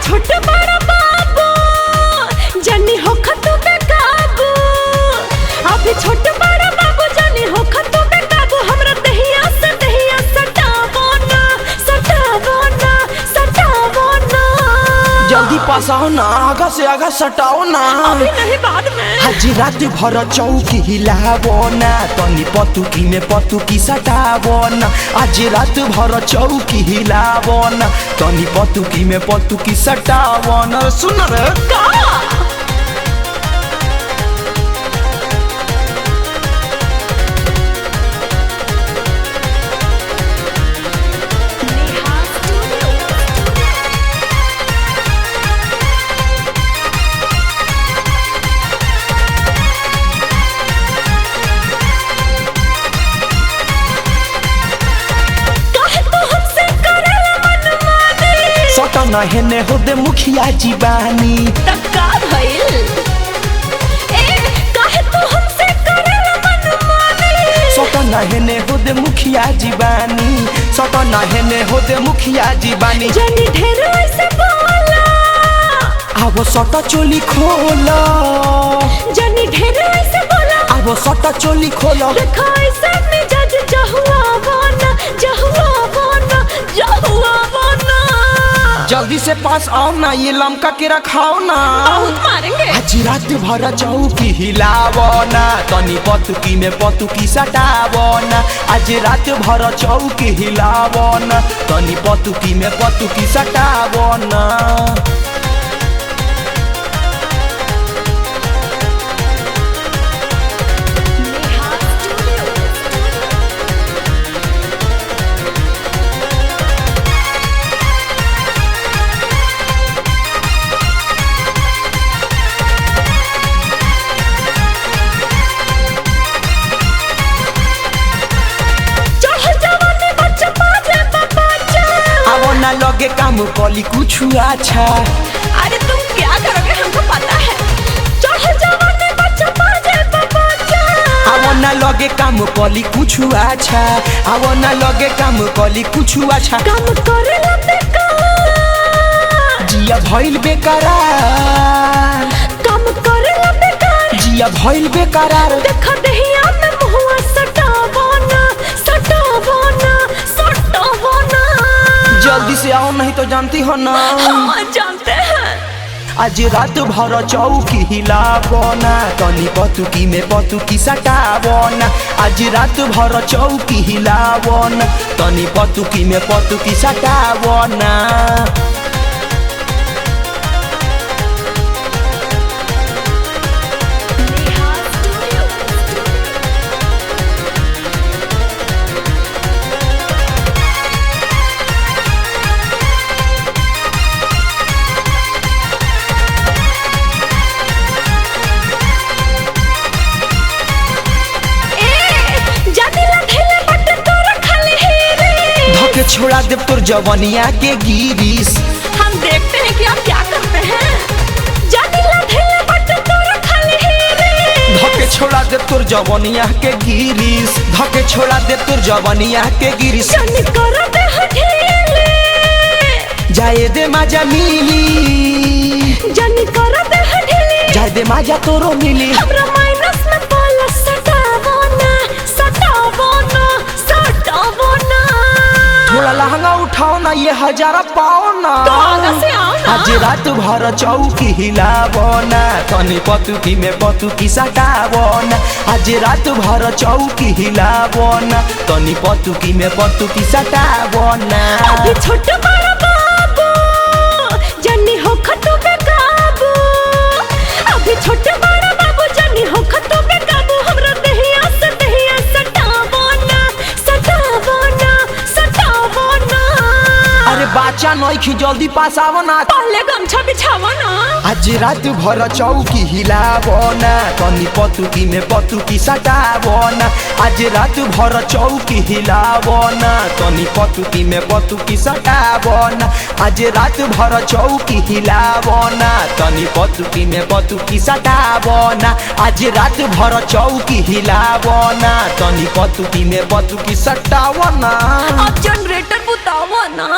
छोट बड़ा बाबू जनी हो खतु पे काबू। अभी छोट बड़ा बाबू जनी हो खतु पे काबू। हमरा दहिया से दहिया सटावो ना, सटावो ना, सटावो ना। जल्दी पास आओ ना, आगा से आगा सटाओ ना। अभी नहीं बाद में। आज रात भर चौकी हिलावो ना, तनी पतुकी में पतुकी सटावो ना। आज रात भर चौकी हिलावो ना, तनी पतुकी में पतुकी सटावो ना। सुन रे का सटना हेने होदे मुखिया जी बानी। तक्का भइल ए काहे तू हमसे करेला मनमानी। सटना हेने होदे मुखिया जी बानी। सटना हेने होदे मुखिया जी बानी। जनी ढेर ऐसे बोला आवो सटा चोली खोला। जनी ढेर ऐसे बोला आवो सटा चोली खोला। देखो ऐसे मिजाज जहुआ बना, जहुआ बना, जहुआ बना। जल्दी से पास आओ ना, ये लमका के रखाओ ना। बहुत मारेंगे। आज रात भर चौकी हिलावो ना, तनी पतुकी में पतुकी सटावो ना। आज रात भर चौकी हिलावो ना, तनी पतुकी में पतुकी सटावो ना। ना लगे काम कली कुछ अच्छा। अरे तुम क्या करोगे हमको पता है। चढ़ जवानी बच्चा पा जाए बच्चा। आवो ना लगे काम कली कुछ अच्छा। आवो ना लगे काम कली कुछ अच्छा। काम करेला बेकार जिया भइल बेकरार। काम करेला बेकार जिया भइल बेकरार। देखा दहिया में मुहवा सटावो ना, सटावो ना, सटावो ना। जल्दी से आओ नहीं तो जानती हो ना। हाँ जानते हैं। आज रात भर चौकी हिलावो ना, तनी पतुकी में पतुकी सटावो ना। आज रात भर चौकी हिलावो ना, तनी पतुकी में पतुकी सटावो ना। छोड़ा दे तोर जवानिया के गिरीश। हम देखते हैं कि आप क्या करते हैं। जानिला ढेले बट तोरा खाली हीरे। धके छोड़ा दे तोर जवानिया के गिरीश। धके छोड़ा दे तोर जवानिया के गिरीश। जानी करा दे हठेले जाए दे मजा मिली। जानी करा दे हठेले जाए दे मजा तोरो मिली। हमरा माइनस में प्लस सटावो ना, सटावो ना, सटावो ना। थोड़ा लहंगा उठाओ ना, ये हजारा पाओ ना। तो आगे से आओ ना। आज रात भर चौकी हिलावो ना, तनी पतुकी में पतुकी सटावो ना। आज रात भर चौकी हिलावो ना, तनी पतुकी में पतुकी सटावो ना। अभी छोट बड़ा बाबू जनी हो खतु पे काबू। अभी छोट बड़ा बाबू जनी हो खतु पे काबू। हमरा दहिया से दहिया सटावो ना, सटावो ना, सटावो ना। अरे बाचा नइखी, जल्दी पास आवो ना। पहले गमछा बिछावो ना। आज रात भर चौकी हिलावो ना, तनी पतुकी में पतुकी सटावो ना। आज रात भर चौकी हिलावो ना, तनी पतुकी में पतुकी सटावो ना। आज रात भर चौकी हिलावो ना, तनी पतुकी में पतुकी सटावो ना। आज रात भर चौकी हिलावो ना, तनी पतुकी में पतुकी सटावो ना। अब जनरेटर बुतावो ना।